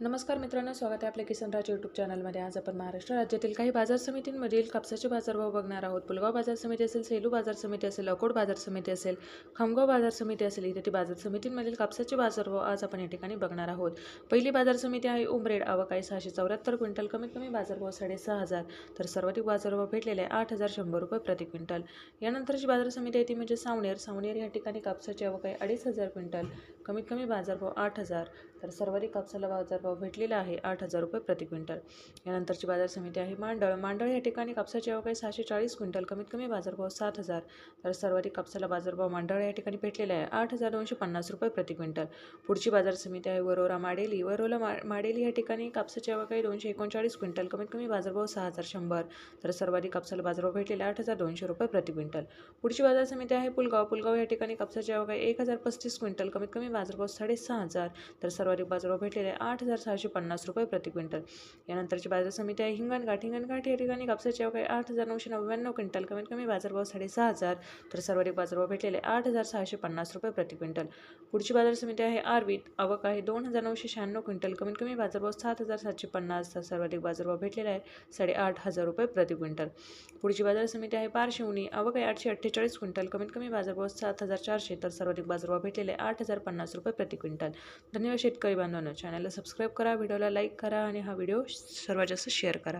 नमस्कार मित्रांनो, स्वागत आहे आपल्या किसन राज यूट्यूब चॅनलमध्ये। आज आपण महाराष्ट्र राज्यातील काही बाजार समितींमधील कापसाचे बाजारभाव बघणार आहोत। पुलगाव बाजार समिती असेल, सेलू बाजार समिती असेल, अकोट बाजार समिती असेल, खामगाव बाजार समिती असेल, इत्यादी बाजार समितींमधील कापसाचे बाजारभाव आज आपण या ठिकाणी बघणार आहोत। पहिली बाजार समिती आहे उमरेड, आवक आहे 674 क्विंटल, कमीत कमी बाजारभाव 6,500 तर सर्वाधिक बाजारभाव भेटलेले आहे 8,100 रुपये प्रति क्विंटल। यानंतरची बाजार समिती आहे ती म्हणजे सावनेर या ठिकाणी कापसाची आवक आहे 2,500 क्विंटल, कमीत कमी बाजारभाव 8,000 तर सर्वाधिक कापसाला बाजारभाव भेटलेला आहे 8,000 रुपये प्रति क्विंटल। यानंतरची बाजार समिती आहे मांडळ या ठिकाणी कापसाची आवक आहे 640 क्विंटल, कमीत कमी बाजारभाव 7,000 तर सर्वाधिक कापसाला बाजारभाव मांडळ या ठिकाणी भेटलेला आहे 8,250 रुपये प्रति क्विंटल। पुढची बाजार समिती आहे वरोरा माडेली या ठिकाणी कापसाची आवक आहे 239 क्विंटल, कमीत कमी बाजारभाव 6,100 तर सर्वाधिक कापसाला बाजारभाव भेटलेला 8,200 रुपये प्रति क्विंटल। पुढची बाजार समिती आहे पुलगाव या ठिकाणी कापसाची आवक आहे 1,035 क्विंटल, कमीत कमी बाजारभाव 6,500 तर सर्वाधिक बाजारभाव भेटलेले 8,650 रुपये प्रति क्विंटल। यानंतरची बाजार समिती आहे हिंगणघाट या ठिकाणी कापसाची आवक आहे 8,999 क्विंटल, कमीत कमी बाजारभाव 6,500 तर सर्वाधिक बाजारभाव भेटलेले 8,650 रुपये प्रति क्विंटल। पुढची बाजार समिती आहे आर्वीत, आवक आहे 2,996 क्विंटल, कमीत कमी बाजारभाव 7,750 तर सर्वाधिक बाजारभाव भेटलेला आहे 8,500 रुपये प्रति क्विंटल। पुढची बाजार समिती आहे पारशिवनी, आवक आहे 848 क्विंटल, कमीत कमी बाजारभाव 7,400 तर सर्वाधिक बाजारभाव भेटलेले 8,050 रुपये प्रति क्विंटल। धन्यवाद शेतकरी बांधवांनो, चॅनलला सबस्क्राईब करा, व्हिडिओला लाईक करा आणि हा व्हिडिओ सर्वात जास्त शेअर करा।